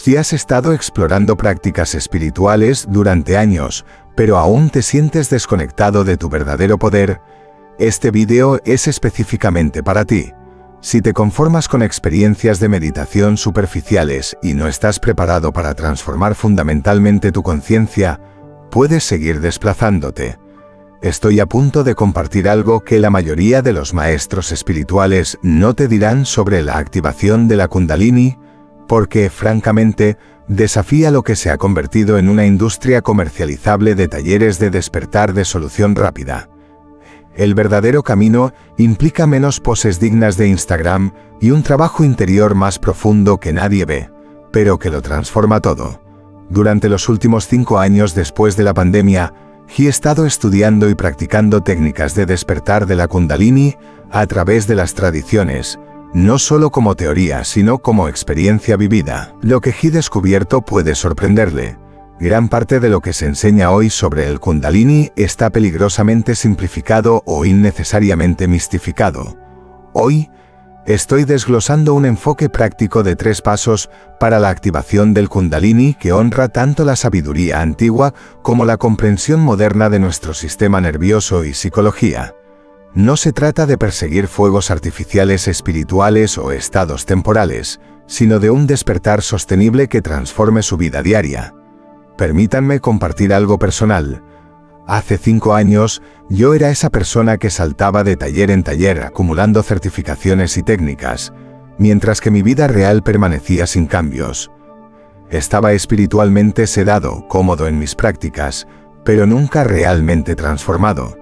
Si has estado explorando prácticas espirituales durante años, pero aún te sientes desconectado de tu verdadero poder, este video es específicamente para ti. Si te conformas con experiencias de meditación superficiales y no estás preparado para transformar fundamentalmente tu conciencia, puedes seguir desplazándote. Estoy a punto de compartir algo que la mayoría de los maestros espirituales no te dirán sobre la activación de la Kundalini, porque, francamente, desafía lo que se ha convertido en una industria comercializable de talleres de despertar de solución rápida. El verdadero camino implica menos poses dignas de Instagram y un trabajo interior más profundo que nadie ve, pero que lo transforma todo. Durante los últimos 5 años después de la pandemia, he estado estudiando y practicando técnicas de despertar de la Kundalini a través de las tradiciones, no solo como teoría, sino como experiencia vivida. Lo que he descubierto puede sorprenderle. Gran parte de lo que se enseña hoy sobre el Kundalini está peligrosamente simplificado o innecesariamente mistificado. Hoy, estoy desglosando un enfoque práctico de 3 pasos para la activación del Kundalini que honra tanto la sabiduría antigua como la comprensión moderna de nuestro sistema nervioso y psicología. No se trata de perseguir fuegos artificiales espirituales o estados temporales, sino de un despertar sostenible que transforme su vida diaria. Permítanme compartir algo personal. Hace 5 años, yo era esa persona que saltaba de taller en taller acumulando certificaciones y técnicas, mientras que mi vida real permanecía sin cambios. Estaba espiritualmente sedado, cómodo en mis prácticas, pero nunca realmente transformado.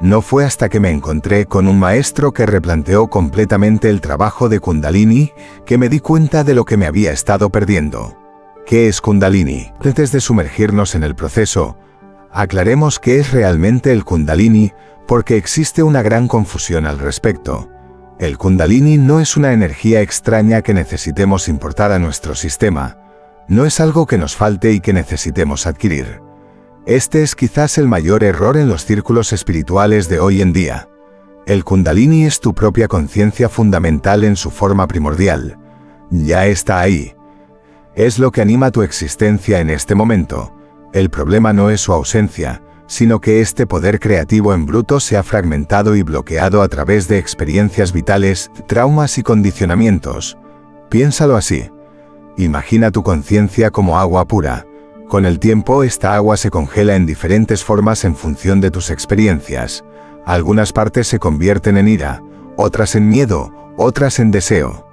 No fue hasta que me encontré con un maestro que replanteó completamente el trabajo de Kundalini que me di cuenta de lo que me había estado perdiendo. ¿Qué es Kundalini? Antes de sumergirnos en el proceso, aclaremos qué es realmente el Kundalini, porque existe una gran confusión al respecto. El Kundalini no es una energía extraña que necesitemos importar a nuestro sistema. No es algo que nos falte y que necesitemos adquirir. Este es quizás el mayor error en los círculos espirituales de hoy en día. El Kundalini es tu propia conciencia fundamental en su forma primordial. Ya está ahí. Es lo que anima tu existencia en este momento. El problema no es su ausencia, sino que este poder creativo en bruto se ha fragmentado y bloqueado a través de experiencias vitales, traumas y condicionamientos. Piénsalo así. Imagina tu conciencia como agua pura. Con el tiempo, esta agua se congela en diferentes formas en función de tus experiencias. Algunas partes se convierten en ira, otras en miedo, otras en deseo.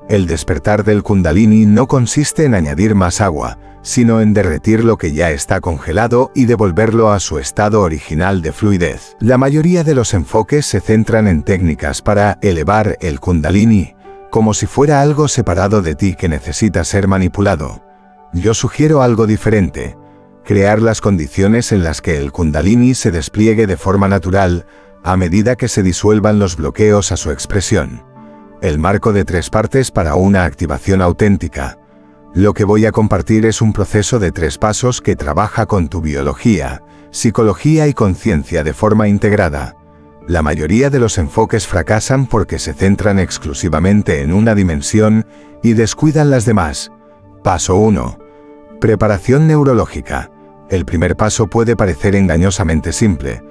El despertar del Kundalini no consiste en añadir más agua, sino en derretir lo que ya está congelado y devolverlo a su estado original de fluidez. La mayoría de los enfoques se centran en técnicas para elevar el Kundalini, como si fuera algo separado de ti que necesita ser manipulado. Yo sugiero algo diferente: crear las condiciones en las que el Kundalini se despliegue de forma natural, a medida que se disuelvan los bloqueos a su expresión. El marco de 3 partes para una activación auténtica. Lo que voy a compartir es un proceso de 3 pasos que trabaja con tu biología, psicología y conciencia de forma integrada. La mayoría de los enfoques fracasan porque se centran exclusivamente en una dimensión y descuidan las demás. Paso 1. Preparación neurológica. El primer paso puede parecer engañosamente simple,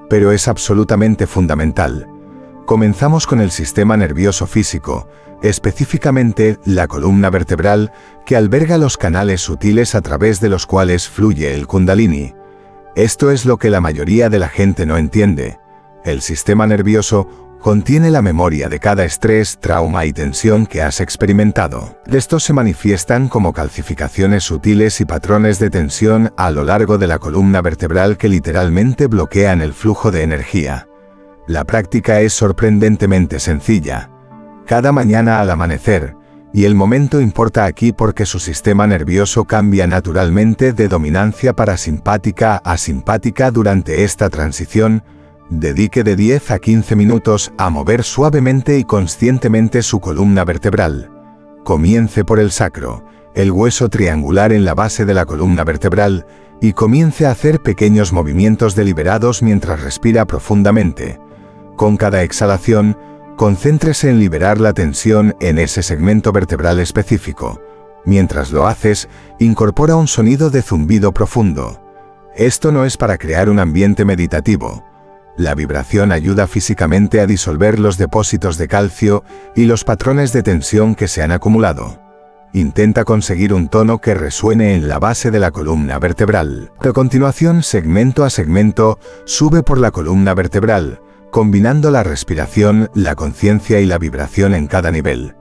pero es absolutamente fundamental. Comenzamos con el sistema nervioso físico, específicamente la columna vertebral, que alberga los canales sutiles a través de los cuales fluye el Kundalini. Esto es lo que la mayoría de la gente no entiende. El sistema nervioso contiene la memoria de cada estrés, trauma y tensión que has experimentado. Estos se manifiestan como calcificaciones sutiles y patrones de tensión a lo largo de la columna vertebral que literalmente bloquean el flujo de energía. La práctica es sorprendentemente sencilla. Cada mañana al amanecer, y el momento importa aquí porque su sistema nervioso cambia naturalmente de dominancia parasimpática a simpática durante esta transición, dedique de 10 a 15 minutos a mover suavemente y conscientemente su columna vertebral. Comience por el sacro, el hueso triangular en la base de la columna vertebral, y comience a hacer pequeños movimientos deliberados mientras respira profundamente. Con cada exhalación, concéntrese en liberar la tensión en ese segmento vertebral específico. Mientras lo haces, incorpora un sonido de zumbido profundo. Esto no es para crear un ambiente meditativo. La vibración ayuda físicamente a disolver los depósitos de calcio y los patrones de tensión que se han acumulado. Intenta conseguir un tono que resuene en la base de la columna vertebral. A continuación, segmento a segmento, sube por la columna vertebral, combinando la respiración, la conciencia y la vibración en cada nivel.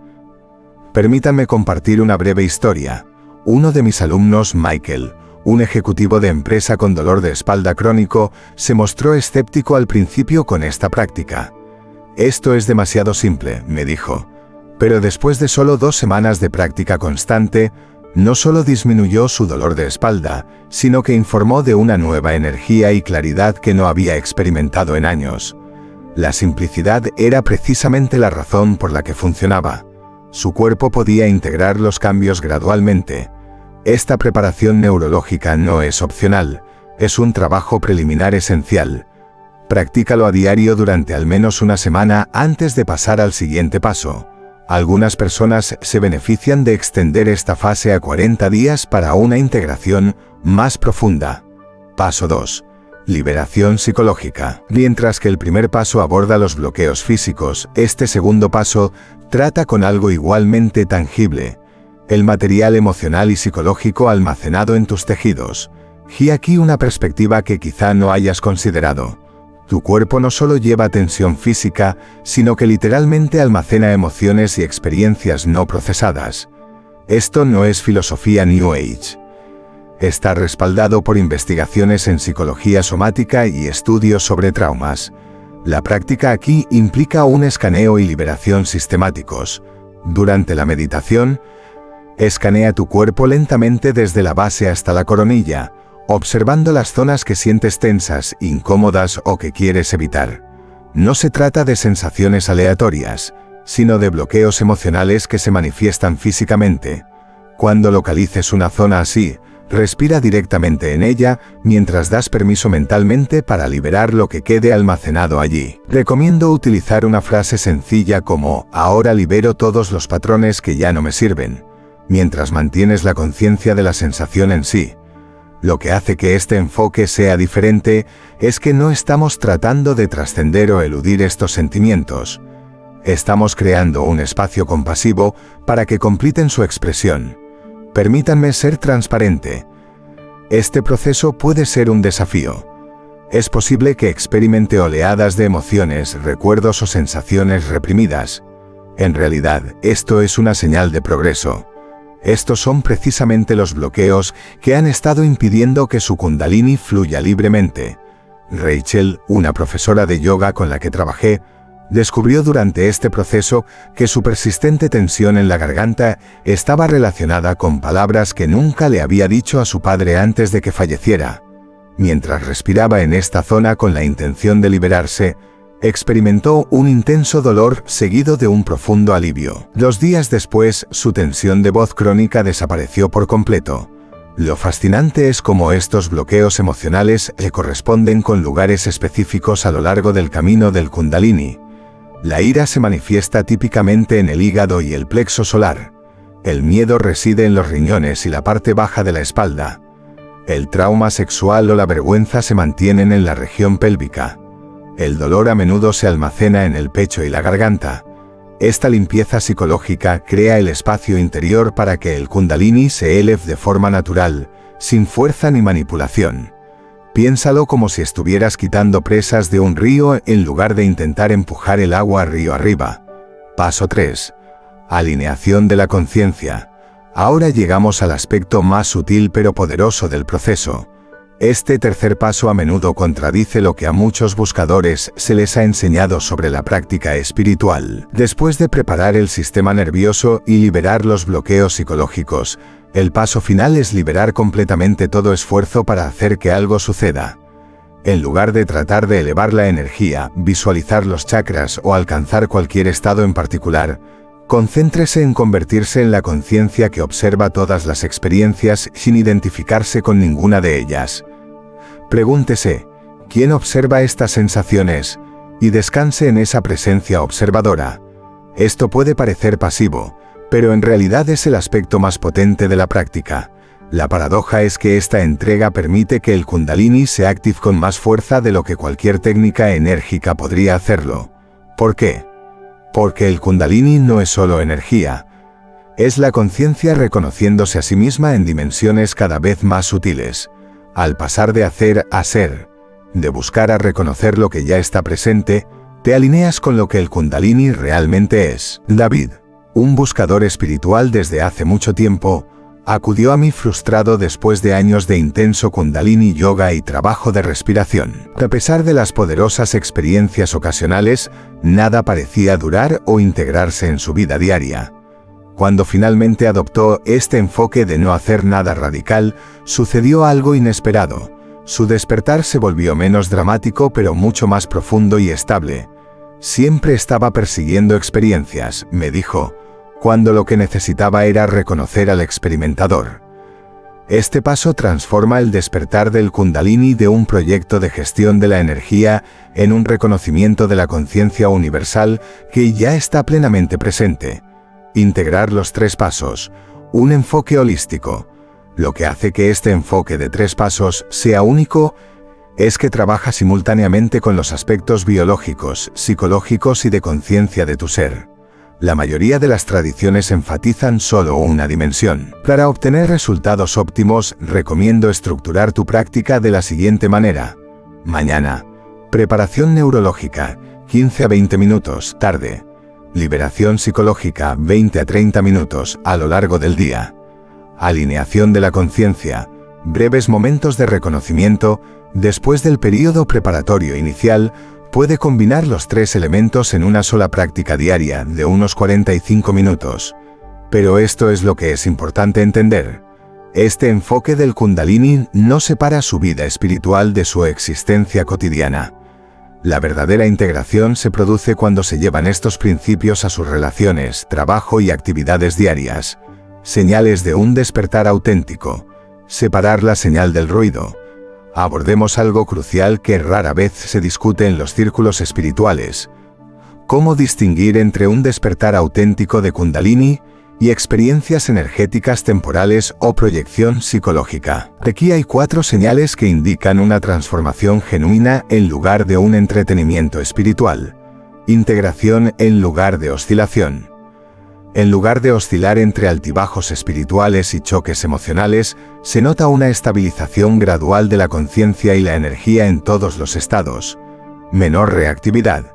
Permítanme compartir una breve historia. Uno de mis alumnos, Michael, un ejecutivo de empresa con dolor de espalda crónico, se mostró escéptico al principio con esta práctica. «Esto es demasiado simple», me dijo. Pero después de solo 2 semanas de práctica constante, no solo disminuyó su dolor de espalda, sino que informó de una nueva energía y claridad que no había experimentado en años. La simplicidad era precisamente la razón por la que funcionaba. Su cuerpo podía integrar los cambios gradualmente. Esta preparación neurológica no es opcional, es un trabajo preliminar esencial. Practícalo a diario durante al menos una semana antes de pasar al siguiente paso. Algunas personas se benefician de extender esta fase a 40 días para una integración más profunda. Paso 2. Liberación psicológica. Mientras que el primer paso aborda los bloqueos físicos, este segundo paso trata con algo igualmente tangible: el material emocional y psicológico almacenado en tus tejidos. Y aquí una perspectiva que quizá no hayas considerado. Tu cuerpo no solo lleva tensión física, sino que literalmente almacena emociones y experiencias no procesadas. Esto no es filosofía New Age. Está respaldado por investigaciones en psicología somática y estudios sobre traumas. La práctica aquí implica un escaneo y liberación sistemáticos. Durante la meditación, escanea tu cuerpo lentamente desde la base hasta la coronilla, observando las zonas que sientes tensas, incómodas o que quieres evitar. No se trata de sensaciones aleatorias, sino de bloqueos emocionales que se manifiestan físicamente. Cuando localices una zona así, respira directamente en ella mientras das permiso mentalmente para liberar lo que quede almacenado allí. Recomiendo utilizar una frase sencilla como «ahora libero todos los patrones que ya no me sirven», mientras mantienes la conciencia de la sensación en sí. Lo que hace que este enfoque sea diferente es que no estamos tratando de trascender o eludir estos sentimientos. Estamos creando un espacio compasivo para que completen su expresión. Permítanme ser transparente. Este proceso puede ser un desafío. Es posible que experimente oleadas de emociones, recuerdos o sensaciones reprimidas. En realidad, esto es una señal de progreso. Estos son precisamente los bloqueos que han estado impidiendo que su Kundalini fluya libremente. Rachel, una profesora de yoga con la que trabajé, descubrió durante este proceso que su persistente tensión en la garganta estaba relacionada con palabras que nunca le había dicho a su padre antes de que falleciera. Mientras respiraba en esta zona con la intención de liberarse, experimentó un intenso dolor seguido de un profundo alivio. 2 días después, su tensión de voz crónica desapareció por completo. Lo fascinante es cómo estos bloqueos emocionales le corresponden con lugares específicos a lo largo del camino del Kundalini. La ira se manifiesta típicamente en el hígado y el plexo solar. El miedo reside en los riñones y la parte baja de la espalda. El trauma sexual o la vergüenza se mantienen en la región pélvica. El dolor a menudo se almacena en el pecho y la garganta. Esta limpieza psicológica crea el espacio interior para que el Kundalini se eleve de forma natural, sin fuerza ni manipulación. Piénsalo como si estuvieras quitando presas de un río en lugar de intentar empujar el agua río arriba. Paso 3. Alineación de la conciencia. Ahora llegamos al aspecto más sutil pero poderoso del proceso. Este tercer paso a menudo contradice lo que a muchos buscadores se les ha enseñado sobre la práctica espiritual. Después de preparar el sistema nervioso y liberar los bloqueos psicológicos, el paso final es liberar completamente todo esfuerzo para hacer que algo suceda. En lugar de tratar de elevar la energía, visualizar los chakras o alcanzar cualquier estado en particular, concéntrese en convertirse en la conciencia que observa todas las experiencias sin identificarse con ninguna de ellas. Pregúntese, ¿quién observa estas sensaciones? Y descanse en esa presencia observadora. Esto puede parecer pasivo, pero en realidad es el aspecto más potente de la práctica. La paradoja es que esta entrega permite que el Kundalini se active con más fuerza de lo que cualquier técnica enérgica podría hacerlo. ¿Por qué? Porque el Kundalini no es solo energía. Es la conciencia reconociéndose a sí misma en dimensiones cada vez más sutiles. Al pasar de hacer a ser, de buscar a reconocer lo que ya está presente, te alineas con lo que el Kundalini realmente es. David, un buscador espiritual desde hace mucho tiempo, acudió a mí frustrado después de años de intenso Kundalini yoga y trabajo de respiración. A pesar de las poderosas experiencias ocasionales, nada parecía durar o integrarse en su vida diaria. Cuando finalmente adoptó este enfoque de no hacer nada radical, sucedió algo inesperado. Su despertar se volvió menos dramático pero mucho más profundo y estable. Siempre estaba persiguiendo experiencias, me dijo, cuando lo que necesitaba era reconocer al experimentador. Este paso transforma el despertar del Kundalini de un proyecto de gestión de la energía en un reconocimiento de la conciencia universal que ya está plenamente presente. Integrar los 3 pasos, un enfoque holístico. Lo que hace que este enfoque de 3 pasos sea único es que trabaja simultáneamente con los aspectos biológicos, psicológicos y de conciencia de tu ser. La mayoría de las tradiciones enfatizan solo una dimensión. Para obtener resultados óptimos, recomiendo estructurar tu práctica de la siguiente manera. Mañana, preparación neurológica, 15 a 20 minutos, tarde. Liberación psicológica, 20 a 30 minutos, a lo largo del día. Alineación de la conciencia, breves momentos de reconocimiento, después del período preparatorio inicial, puede combinar los 3 elementos en una sola práctica diaria de unos 45 minutos. Pero esto es lo que es importante entender. Este enfoque del Kundalini no separa su vida espiritual de su existencia cotidiana. La verdadera integración se produce cuando se llevan estos principios a sus relaciones, trabajo y actividades diarias. Señales de un despertar auténtico. Separar la señal del ruido. Abordemos algo crucial que rara vez se discute en los círculos espirituales. ¿Cómo distinguir entre un despertar auténtico de Kundalini y experiencias energéticas temporales o proyección psicológica? Aquí hay 4 señales que indican una transformación genuina en lugar de un entretenimiento espiritual. Integración en lugar de oscilación. En lugar de oscilar entre altibajos espirituales y choques emocionales, se nota una estabilización gradual de la conciencia y la energía en todos los estados. Menor reactividad.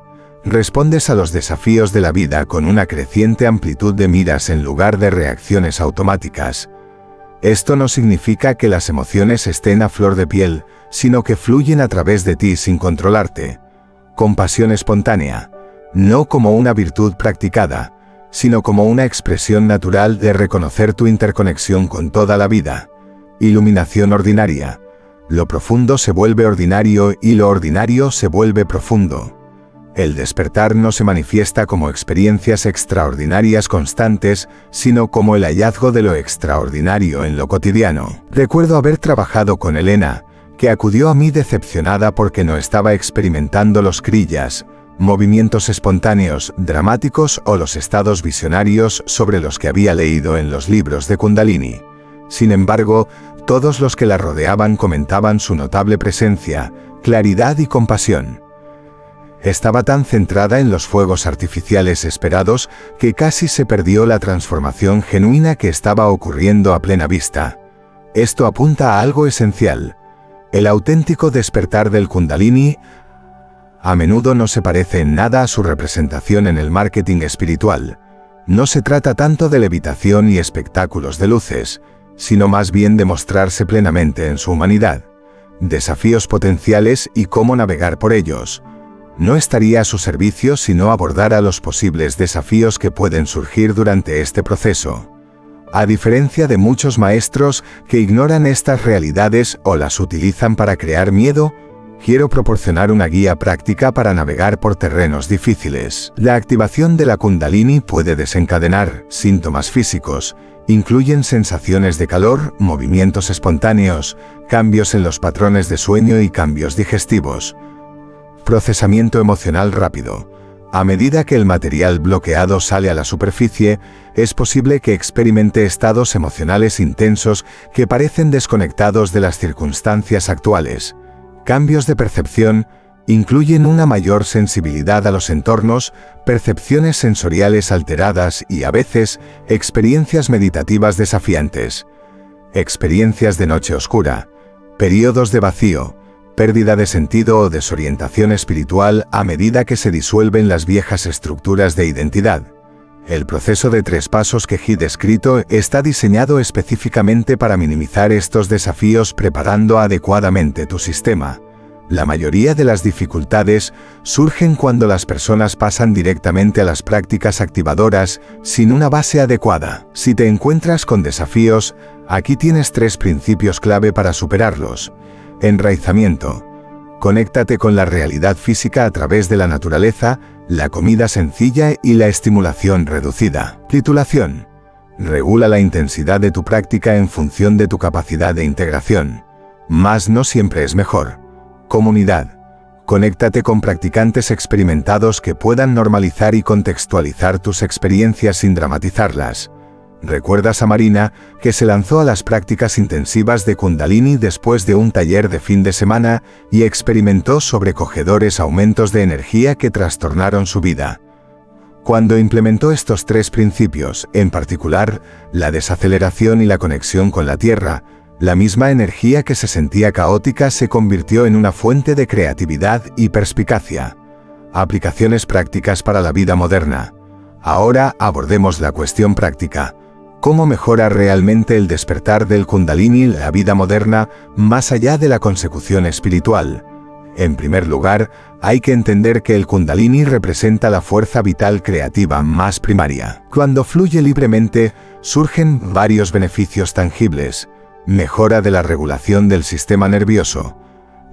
Respondes a los desafíos de la vida con una creciente amplitud de miras en lugar de reacciones automáticas. Esto no significa que las emociones estén a flor de piel, sino que fluyen a través de ti sin controlarte. Compasión espontánea. No como una virtud practicada, sino como una expresión natural de reconocer tu interconexión con toda la vida. Iluminación ordinaria. Lo profundo se vuelve ordinario y lo ordinario se vuelve profundo. El despertar no se manifiesta como experiencias extraordinarias constantes, sino como el hallazgo de lo extraordinario en lo cotidiano. Recuerdo haber trabajado con Elena, que acudió a mí decepcionada porque no estaba experimentando los kriyas, movimientos espontáneos, dramáticos o los estados visionarios sobre los que había leído en los libros de Kundalini. Sin embargo, todos los que la rodeaban comentaban su notable presencia, claridad y compasión. Estaba tan centrada en los fuegos artificiales esperados que casi se perdió la transformación genuina que estaba ocurriendo a plena vista. Esto apunta a algo esencial. El auténtico despertar del Kundalini a menudo no se parece en nada a su representación en el marketing espiritual. No se trata tanto de levitación y espectáculos de luces, sino más bien de mostrarse plenamente en su humanidad, desafíos potenciales y cómo navegar por ellos. No estaría a su servicio si no abordara los posibles desafíos que pueden surgir durante este proceso. A diferencia de muchos maestros que ignoran estas realidades o las utilizan para crear miedo, quiero proporcionar una guía práctica para navegar por terrenos difíciles. La activación de la Kundalini puede desencadenar síntomas físicos. Incluyen sensaciones de calor, movimientos espontáneos, cambios en los patrones de sueño y cambios digestivos. Procesamiento emocional rápido. A medida que el material bloqueado sale a la superficie, es posible que experimente estados emocionales intensos que parecen desconectados de las circunstancias actuales. Cambios de percepción incluyen una mayor sensibilidad a los entornos, percepciones sensoriales alteradas y, a veces, experiencias meditativas desafiantes. Experiencias de noche oscura, periodos de vacío, pérdida de sentido o desorientación espiritual a medida que se disuelven las viejas estructuras de identidad. El proceso de 3 pasos que He descrito está diseñado específicamente para minimizar estos desafíos preparando adecuadamente tu sistema. La mayoría de las dificultades surgen cuando las personas pasan directamente a las prácticas activadoras sin una base adecuada. Si te encuentras con desafíos, aquí tienes 3 principios clave para superarlos. Enraizamiento. Conéctate con la realidad física a través de la naturaleza, la comida sencilla y la estimulación reducida. Titulación. Regula la intensidad de tu práctica en función de tu capacidad de integración. Más no siempre es mejor. Comunidad. Conéctate con practicantes experimentados que puedan normalizar y contextualizar tus experiencias sin dramatizarlas. ¿Recuerdas a Marina, que se lanzó a las prácticas intensivas de Kundalini después de un taller de fin de semana y experimentó sobrecogedores aumentos de energía que trastornaron su vida? Cuando implementó estos 3 principios, en particular, la desaceleración y la conexión con la tierra, la misma energía que se sentía caótica se convirtió en una fuente de creatividad y perspicacia. Aplicaciones prácticas para la vida moderna. Ahora abordemos la cuestión práctica. ¿Cómo mejora realmente el despertar del Kundalini la vida moderna más allá de la consecución espiritual? En primer lugar, hay que entender que el Kundalini representa la fuerza vital creativa más primaria. Cuando fluye libremente, surgen varios beneficios tangibles. Mejora de la regulación del sistema nervioso.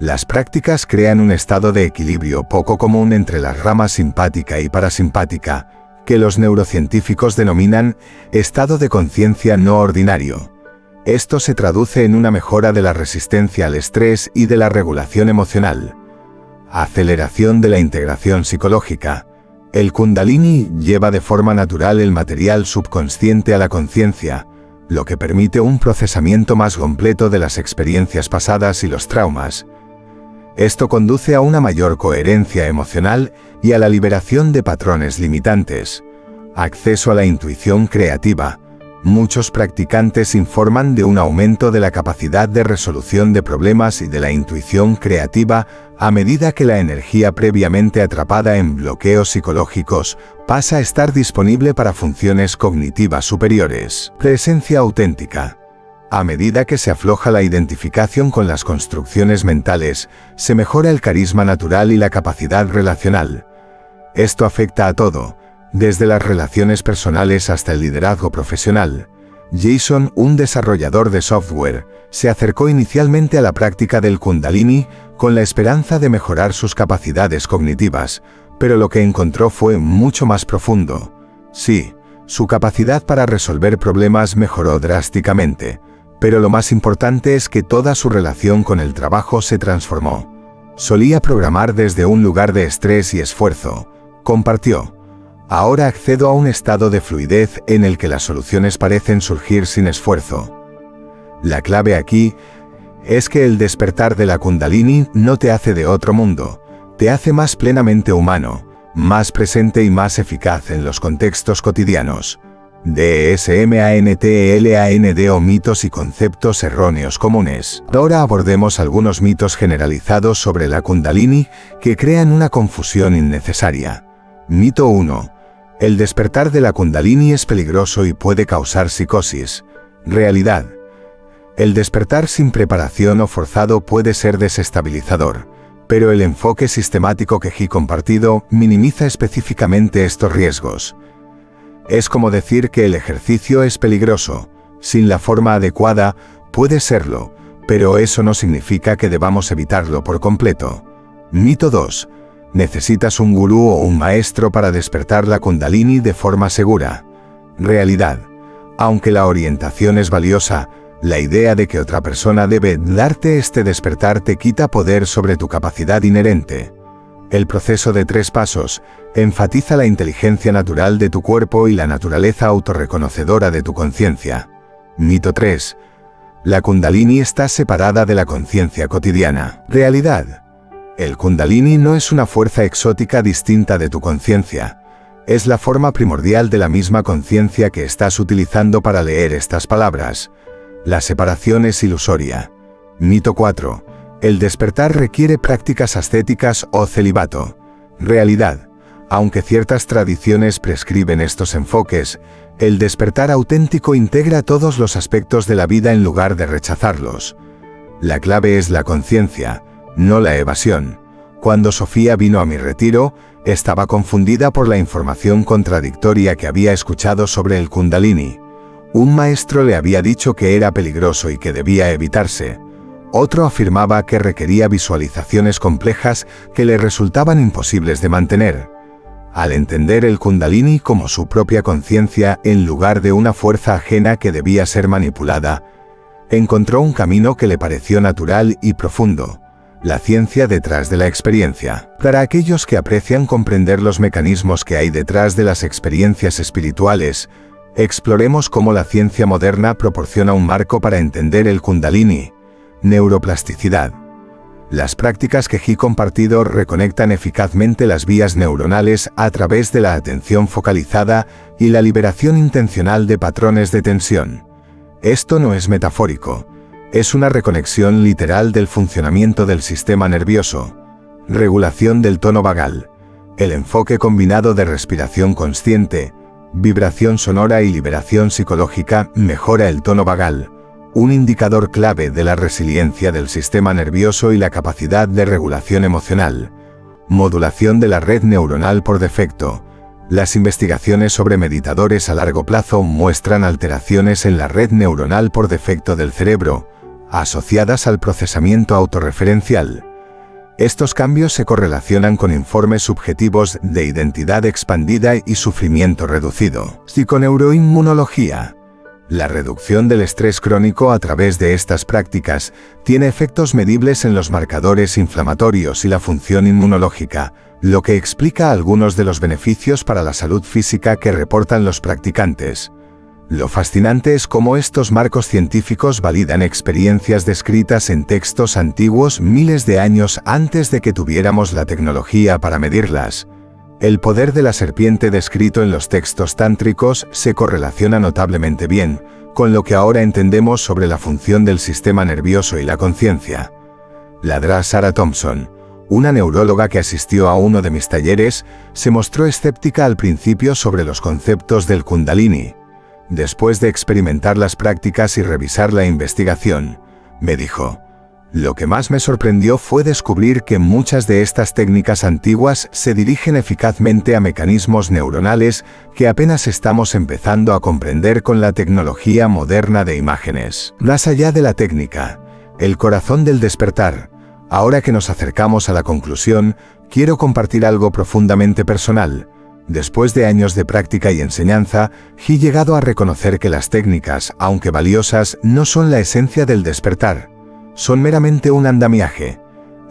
Las prácticas crean un estado de equilibrio poco común entre las ramas simpática y parasimpática, que los neurocientíficos denominan estado de conciencia no ordinario. Esto se traduce en una mejora de la resistencia al estrés y de la regulación emocional. Aceleración de la integración psicológica. El Kundalini lleva de forma natural el material subconsciente a la conciencia, lo que permite un procesamiento más completo de las experiencias pasadas y los traumas. Esto conduce a una mayor coherencia emocional y a la liberación de patrones limitantes. Acceso a la intuición creativa. Muchos practicantes informan de un aumento de la capacidad de resolución de problemas y de la intuición creativa a medida que la energía previamente atrapada en bloqueos psicológicos pasa a estar disponible para funciones cognitivas superiores. Presencia auténtica. A medida que se afloja la identificación con las construcciones mentales, se mejora el carisma natural y la capacidad relacional. Esto afecta a todo, desde las relaciones personales hasta el liderazgo profesional. Jason, un desarrollador de software, se acercó inicialmente a la práctica del Kundalini con la esperanza de mejorar sus capacidades cognitivas, pero lo que encontró fue mucho más profundo. Sí, su capacidad para resolver problemas mejoró drásticamente, pero lo más importante es que toda su relación con el trabajo se transformó. Solía programar desde un lugar de estrés y esfuerzo, compartió. Ahora accedo a un estado de fluidez en el que las soluciones parecen surgir sin esfuerzo. La clave aquí es que el despertar de la Kundalini no te hace de otro mundo, te hace más plenamente humano, más presente y más eficaz en los contextos cotidianos. DSMANTLAND o mitos y conceptos erróneos comunes. Ahora abordemos algunos mitos generalizados sobre la Kundalini que crean una confusión innecesaria. Mito 1. El despertar de la Kundalini es peligroso y puede causar psicosis. Realidad. El despertar sin preparación o forzado puede ser desestabilizador, pero el enfoque sistemático que He compartido minimiza específicamente estos riesgos. Es como decir que el ejercicio es peligroso. Sin la forma adecuada, puede serlo, pero eso no significa que debamos evitarlo por completo. Mito 2. Necesitas un gurú o un maestro para despertar la Kundalini de forma segura. Realidad. Aunque la orientación es valiosa, la idea de que otra persona debe darte este despertar te quita poder sobre tu capacidad inherente. El proceso de 3 pasos enfatiza la inteligencia natural de tu cuerpo y la naturaleza autorreconocedora de tu conciencia. Mito 3. La Kundalini está separada de la conciencia cotidiana. Realidad. El Kundalini no es una fuerza exótica distinta de tu conciencia. Es la forma primordial de la misma conciencia que estás utilizando para leer estas palabras. La separación es ilusoria. Mito 4. El despertar requiere prácticas ascéticas o celibato. Realidad. Aunque ciertas tradiciones prescriben estos enfoques, el despertar auténtico integra todos los aspectos de la vida en lugar de rechazarlos. La clave es la conciencia, no la evasión. Cuando Sofía vino a mi retiro, estaba confundida por la información contradictoria que había escuchado sobre el Kundalini. Un maestro le había dicho que era peligroso y que debía evitarse. Otro afirmaba que requería visualizaciones complejas que le resultaban imposibles de mantener. Al entender el Kundalini como su propia conciencia en lugar de una fuerza ajena que debía ser manipulada, encontró un camino que le pareció natural y profundo, la ciencia detrás de la experiencia. Para aquellos que aprecian comprender los mecanismos que hay detrás de las experiencias espirituales, exploremos cómo la ciencia moderna proporciona un marco para entender el Kundalini. Neuroplasticidad. Las prácticas que He compartido reconectan eficazmente las vías neuronales a través de la atención focalizada y la liberación intencional de patrones de tensión. Esto no es metafórico, es una reconexión literal del funcionamiento del sistema nervioso. Regulación del tono vagal. El enfoque combinado de respiración consciente, vibración sonora y liberación psicológica mejora el tono vagal, un indicador clave de la resiliencia del sistema nervioso y la capacidad de regulación emocional. Modulación de la red neuronal por defecto. Las investigaciones sobre meditadores a largo plazo muestran alteraciones en la red neuronal por defecto del cerebro, asociadas al procesamiento autorreferencial. Estos cambios se correlacionan con informes subjetivos de identidad expandida y sufrimiento reducido. Psiconeuroinmunología. La reducción del estrés crónico a través de estas prácticas tiene efectos medibles en los marcadores inflamatorios y la función inmunológica, lo que explica algunos de los beneficios para la salud física que reportan los practicantes. Lo fascinante es cómo estos marcos científicos validan experiencias descritas en textos antiguos miles de años antes de que tuviéramos la tecnología para medirlas. El poder de la serpiente descrito en los textos tántricos se correlaciona notablemente bien con lo que ahora entendemos sobre la función del sistema nervioso y la conciencia. La Sarah Thompson, una neuróloga que asistió a uno de mis talleres, se mostró escéptica al principio sobre los conceptos del Kundalini. Después de experimentar las prácticas y revisar la investigación, me dijo: lo que más me sorprendió fue descubrir que muchas de estas técnicas antiguas se dirigen eficazmente a mecanismos neuronales que apenas estamos empezando a comprender con la tecnología moderna de imágenes. Más allá de la técnica, el corazón del despertar. Ahora que nos acercamos a la conclusión, quiero compartir algo profundamente personal. Después de años de práctica y enseñanza, he llegado a reconocer que las técnicas, aunque valiosas, no son la esencia del despertar. Son meramente un andamiaje.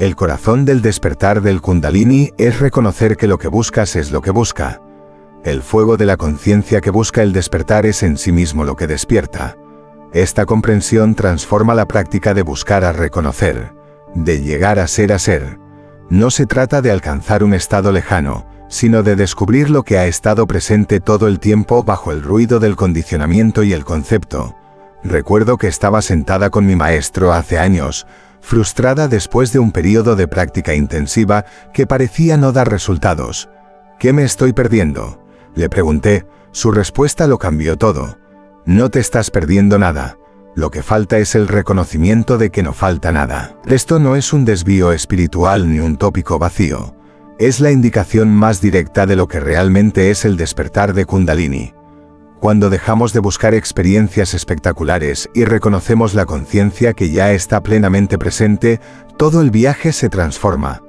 El corazón del despertar del Kundalini es reconocer que lo que buscas es lo que busca. El fuego de la conciencia que busca el despertar es en sí mismo lo que despierta. Esta comprensión transforma la práctica de buscar a reconocer, de llegar a ser. No se trata de alcanzar un estado lejano, sino de descubrir lo que ha estado presente todo el tiempo bajo el ruido del condicionamiento y el concepto. Recuerdo que estaba sentada con mi maestro hace años, frustrada después de un periodo de práctica intensiva que parecía no dar resultados. ¿Qué me estoy perdiendo?, le pregunté. Su respuesta lo cambió todo. No te estás perdiendo nada. Lo que falta es el reconocimiento de que no falta nada. Esto no es un desvío espiritual ni un tópico vacío. Es la indicación más directa de lo que realmente es el despertar de Kundalini. Cuando dejamos de buscar experiencias espectaculares y reconocemos la conciencia que ya está plenamente presente, todo el viaje se transforma.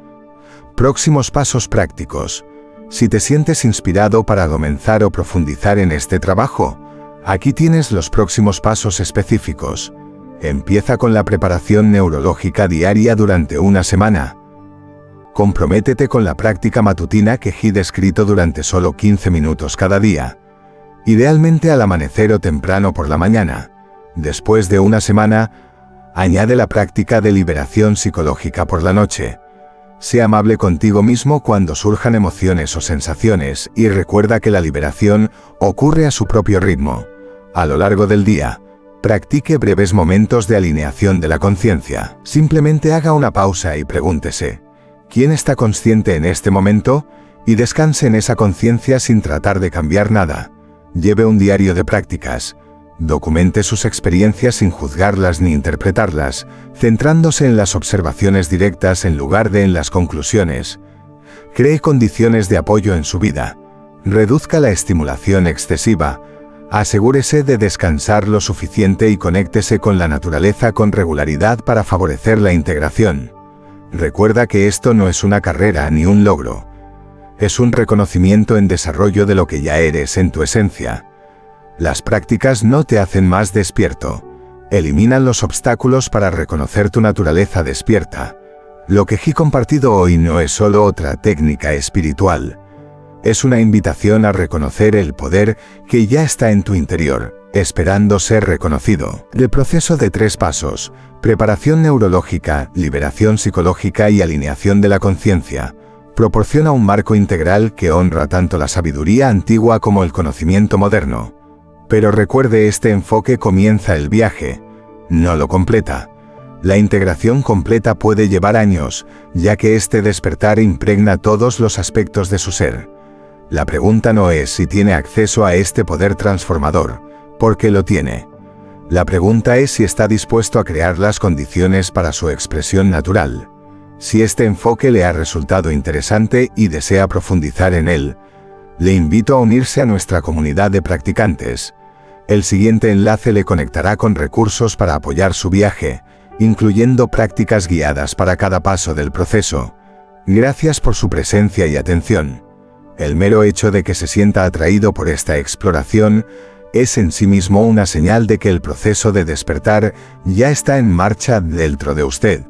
Próximos pasos prácticos. Si te sientes inspirado para comenzar o profundizar en este trabajo, aquí tienes los próximos pasos específicos. Empieza con la preparación neurológica diaria durante una semana. Comprométete con la práctica matutina que he descrito durante solo 15 minutos cada día. Idealmente al amanecer o temprano por la mañana. Después de una semana, añade la práctica de liberación psicológica por la noche. Sé amable contigo mismo cuando surjan emociones o sensaciones y recuerda que la liberación ocurre a su propio ritmo. A lo largo del día, practique breves momentos de alineación de la conciencia. Simplemente haga una pausa y pregúntese, ¿quién está consciente en este momento? Y descanse en esa conciencia sin tratar de cambiar nada. Lleve un diario de prácticas. Documente sus experiencias sin juzgarlas ni interpretarlas, centrándose en las observaciones directas en lugar de en las conclusiones. Cree condiciones de apoyo en su vida. Reduzca la estimulación excesiva. Asegúrese de descansar lo suficiente y conéctese con la naturaleza con regularidad para favorecer la integración. Recuerda que esto no es una carrera ni un logro. Es un reconocimiento en desarrollo de lo que ya eres en tu esencia. Las prácticas no te hacen más despierto. Eliminan los obstáculos para reconocer tu naturaleza despierta. Lo que he compartido hoy no es solo otra técnica espiritual. Es una invitación a reconocer el poder que ya está en tu interior, esperando ser reconocido. El proceso de 3 pasos: preparación neurológica, liberación psicológica y alineación de la conciencia, proporciona un marco integral que honra tanto la sabiduría antigua como el conocimiento moderno. Pero recuerde, este enfoque comienza el viaje, no lo completa. La integración completa puede llevar años, ya que este despertar impregna todos los aspectos de su ser. La pregunta no es si tiene acceso a este poder transformador, porque lo tiene. La pregunta es si está dispuesto a crear las condiciones para su expresión natural. Si este enfoque le ha resultado interesante y desea profundizar en él, le invito a unirse a nuestra comunidad de practicantes. El siguiente enlace le conectará con recursos para apoyar su viaje, incluyendo prácticas guiadas para cada paso del proceso. Gracias por su presencia y atención. El mero hecho de que se sienta atraído por esta exploración es en sí mismo una señal de que el proceso de despertar ya está en marcha dentro de usted.